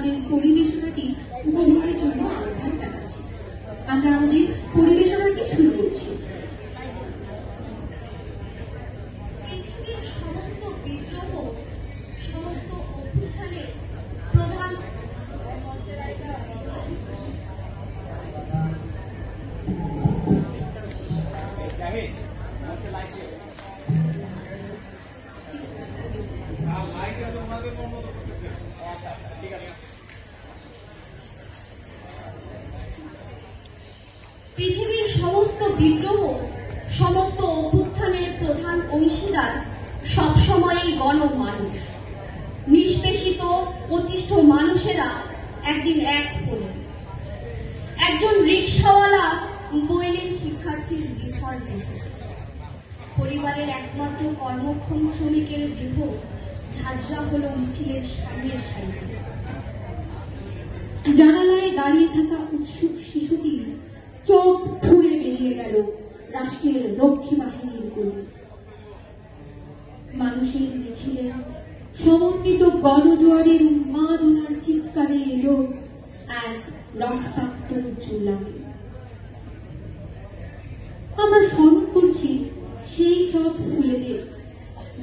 আমাদের পরিবেশনাটি উপভোগের জন্য আহ্বান জানাচ্ছি। আমরা আমাদের পরিবেশনাটি শুরু করছি। পৃথিবীর সমস্ত বিদ্রোহ, সমস্ত অভ্যুত্থানের প্রধান পৃথিবীর সমস্ত বিদ্রোহ, সমস্ত অভ্যুত্থানের প্রধান অংশীদার সবসময়ই গণমানুষ। নিষ্পেষিত অতিষ্ঠ মানুষেরা একদিন এক হলেন। একজন রিকশাওয়ালা বইলেন শিক্ষার্থীর জিহ্বার দেখে। পরিবারের একমাত্র কর্মক্ষম শ্রমিকের দেহ ঝাঁঝরা হলো মিছিলের সামনের সারিতে। জানালায় দাঁড়িয়ে থাকা উৎসুক শিশুটি চোখ ফুঁড়ে বেরিয়ে গেল রাষ্ট্রের রক্ষী বাহিনীর গুলি। মানুষের মিছিলে সমন্বিত গণজোয়ারের উন্মাদনার চিৎকারে এলো এক রক্তাক্ত জুলাই। আমরা স্মরণ করছি সেই সব ফুলেদের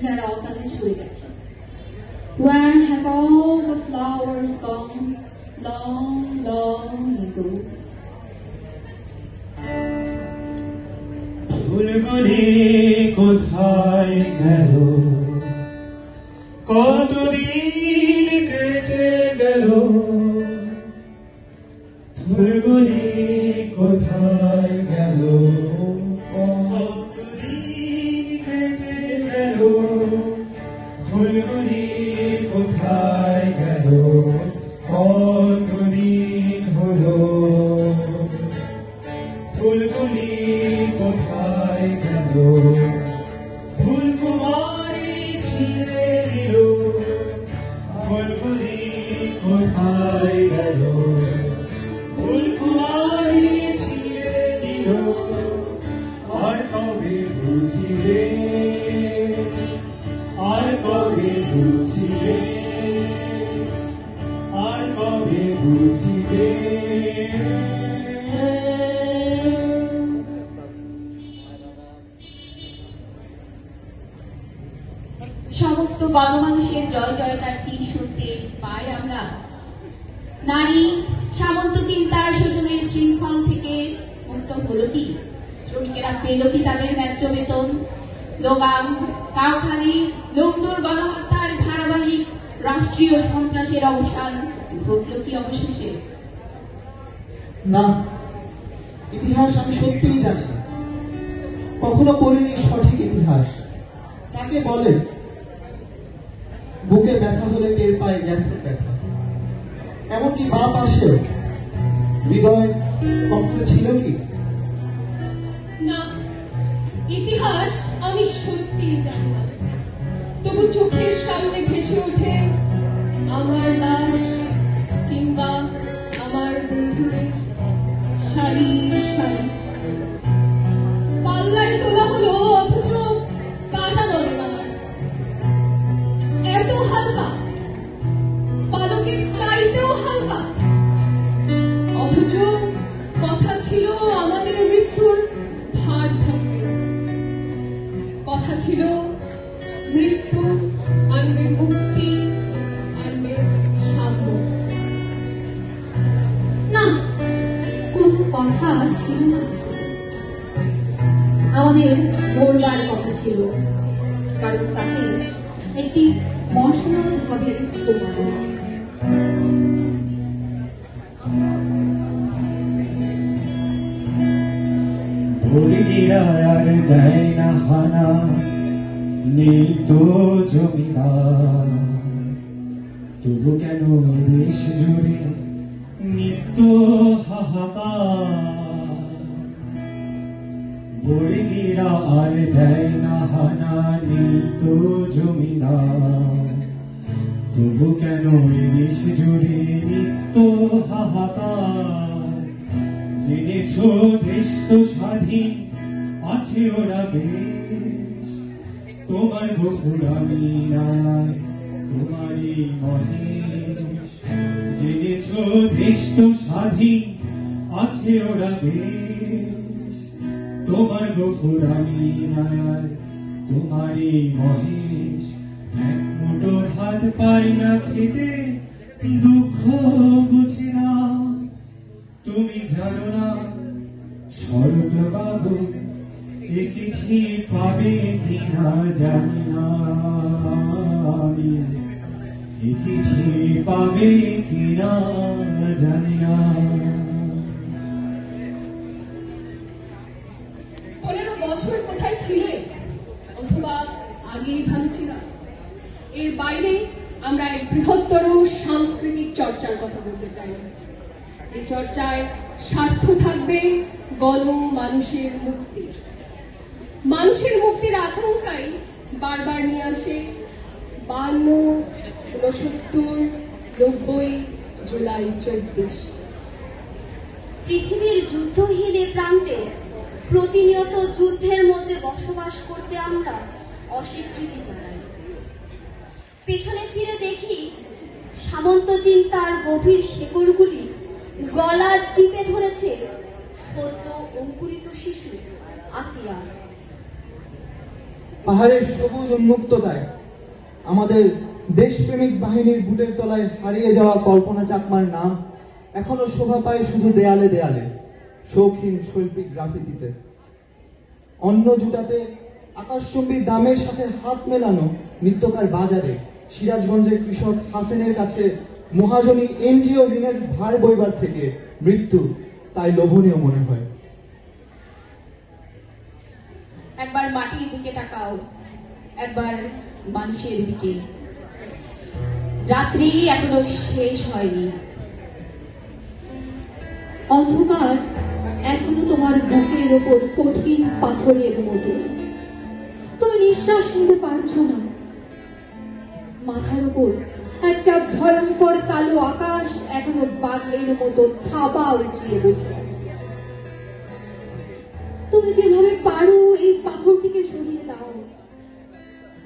যারা অকালে ছড়ে গেছে। Where have all the flowers gone long, long ago? ফুলগুলি কোথায় গেল, কতদিন কেটে গেল। ফুলগুলি কোথায় গেল, কতদিন কেটে গেল। ফুলগুলি কোথায় গেল, কতদিন হলো। ফুলগুলি কোথায় গেল, ফুলকুমারী ছিঁড়ে দিল। ফুলগুলি কোথায় গেল, ফুলকুমারী ছিঁড়ে দিল। আর কবে বুঝিবে, আর কবে বুঝিবে, আর কবে বুঝিবে। সমস্ত গণমানুষের জয় জয়কারটি শুনতে পাই আমরা। নারী সামন্ত চিন্তার শোষণের শৃঙ্খল থেকে মুক্ত হল কি? শ্রমিকেরা পেল কি তাদের ন্যায্য বেতন? লোগান, কাউখালী, লংডোর গণহত্যার ধারাবাহিক রাষ্ট্রীয় সন্ত্রাসের অবসান ঘটল কি অবশেষে? না, ইতিহাস আমি সত্যিই জানি না। কখনো পড়িনি সঠিক ইতিহাস। তাকে বলে বুকে ব্যথা হলে টের পায় গ্যাসের ব্যথা। এমনকি মা পাশে হৃদয় কখনো ছিল কি? না, ইতিহাস আমি সত্যিই জানি না। তবু চোখের সামনে ভেসে ওঠে আমার লাশ কিংবা আমার বন্ধুদের সারি সারি। পাল্লায় তোলা হলো অথচ কাটা নয় আমার। এত হালকা, পালকের চাইতেও হালকা। অথচ কথা ছিল আমাদের মৃত্যুর ভার থাকবে। কথা ছিল মৃত্যু আনবে মুক্তি, আনবে সাম্য। না, কোন কথা ছিল না। আমাদের মরবার কথা ছিল, কারণ তাতে একটি মশলাল ভাবে তোমার ভুলিয়া আর দেয় না হানা, নেই তো জমিদার। তবু কেন দেশ জুড়ে নিত্য হাহাকার। বর্গীরা আর দেয় না হানা, নেই তো জমিদার। তবু কেন দেশ জুড়ে নিত্য হাহাকার। জেনেছ দেশ তো স্বাধীন আছে ওরা বেশ, তোমার গোফুরামি নাই তোমারই মহেশ। জেনে জেনেছো দেশ তো স্বাধীন আছে ওরা বেশ, তোমার গফুরামি নায়ার তোমারই মহেশ, এক মুঠো ভাত পাই না খেতে দুঃখ বুঝি না, তুমি জানো না শরৎ বাবু এ চিঠি পাবে কিনা জানি না আমি, এ চিঠি পাবে কিনা জানি না। 15 বছর কোথায় ছিলে, অথবা আগেই ভালো ছিল? এর বাইরে আমরা এক বৃহত্তর সাংস্কৃতিক চর্চার কথা বলতে চাই, যে চর্চায় স্বার্থ থাকবে মানুষের মুক্তির। মানুষের মুক্তির আকাঙ্ক্ষাই বারবার নিয়ে আসে 52, 69, 90, জুলাই 24। পৃথিবীর যুদ্ধহীন এ প্রান্তে প্রতিনিয়ত যুদ্ধের মধ্যে বসবাস করতে আমরা অস্বীকৃতি জানাই। পেছনে ফিরে দেখি সামন্ত চিন্তার গভীর শেকড়গুলি গলা চিপে ধরেছে সদ্য অঙ্কুরিত শিশু আসিয়া। পাহাড়ের সবুজ উন্মুক্ততায় আমাদের দেশপ্রেমিক বাহিনীর বুটের তলায় হারিয়ে যাওয়া কল্পনা চাকমার নাম এখনো শোভা পায় শুধু দেয়ালে দেয়ালে, শৌখিন শৈল্পিক গ্রাফিতিতে। অন্ন জুটাতে আকাশচুম্বী দামের সাথে হাত মেলানো নিত্যকার বাজারে সিরাজগঞ্জের কৃষক হাসেনের কাছে মহাজনী এনজিও ঋণের ভার বইবার থেকে মৃত্যু তাই লোভনীয় মনে হয়। একবার মাটির দিকে তাকাও, একবার মানুষের দিকে। রাত্রি এখনো শেষ হয়নি, অন্ধকার এখনো তোমার বুকের ওপর কঠিন পাথরের মতো, তুমি নিঃশ্বাস নিতে পারছো না। মাথার উপর একটা ভয়ঙ্কর কালো আকাশ এখনো বাঘের মতো থাবা উঠিয়ে বসে আছে। তুমি যেভাবে পারো এই পাথরটিকে সরিয়ে দাও,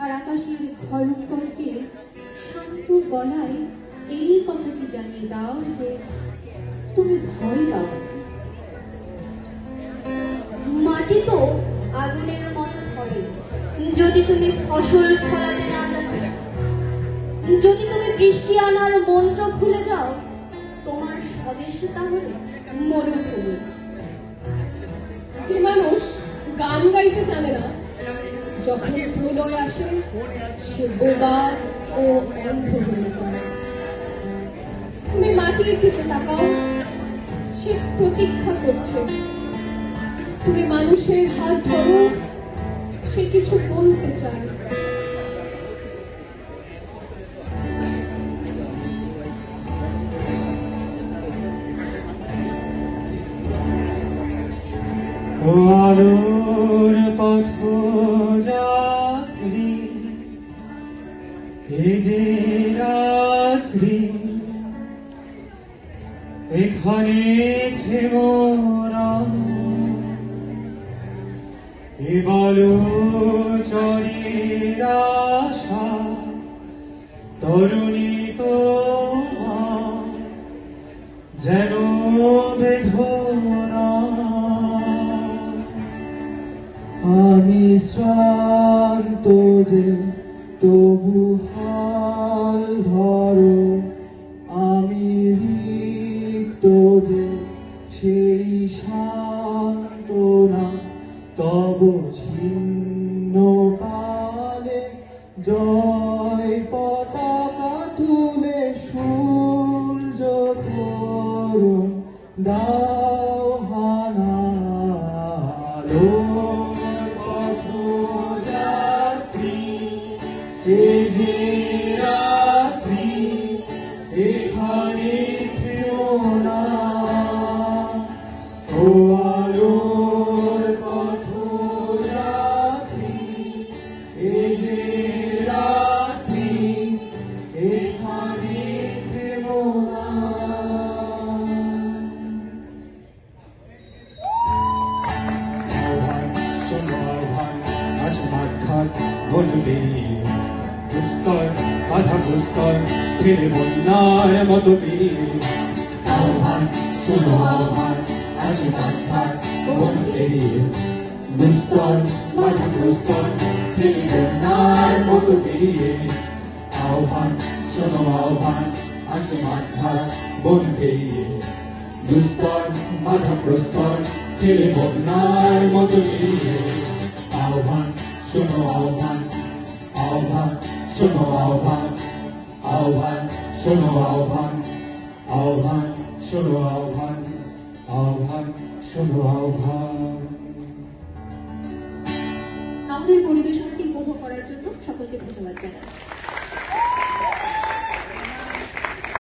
আর আকাশের ভয়ঙ্করকে শান্ত গলায় এই কথাটি জানিয়ে দাও যে তুমি ভয় পাও। মাটি তো আগুনের মতো ধরে যদি তুমি ফসল ফলাতে না জানো, যদি তুমি বৃষ্টি আনার মন্ত্র ভুলে যাও, তোমার স্বদেশে তাহলে মরুভূমি। যে মানুষ গান গাইতে জানে না, যখন প্রলয় আসে সে বোবা ও অন্ধ হয়ে যায়। তুমি মাটির দিকে তাকাও, সে প্রতীক্ষা করছে। তুমি মানুষের হাত ধরো, সে কিছু বলতে চায়। ও আলোর পথযাত্রী, এ যে রাত্রি, এখানে থেমো না, এ বালু চরের আশা তরুণী তোমার যেন বেদনা। আমি শ্রান্ত যে তবু হাল ধরো, আমি রিক্ত যে সেই সান্ত্বনা, তব ছিন্ন কালে জয় পতাকা তুলে সূর্য তরুণ দাও হানালো। পথযাত্রী, এ যে রাত্রি, এখানে থেমো না, ও আলোর পথযাত্রী, এ যে রাত্রি, এখানে থেমো না। সোনার আসমার ঘাট বলবে পুস্তর আধা পুস্তর ফিরে বন্যার মতো পেরিয়ে আহ্বান শোনো আহ্বান আসে মাথার বন পেরিয়ে দুস্তর মাথা প্রস্তর ফেলে বন্যার মতো পেরিয়ে আহ্বান শোনো আহ্বান আসে মাথার বন পেরিয়ে দুস্তর মাথা প্রস্তর ফেলে বন্যার মতো পেরিয়ে আহ্বান শোনো আহ্বান আহ্বান শোনো আহ্বান আহ্বান শোনো আহ্বান আহ্বান শোনো আহ্বান আহ্বান শোনো আহ্বান। আমাদের পরিবেশনটি উপভোগ করার জন্য সকলকে ধন্যবাদ জানাই।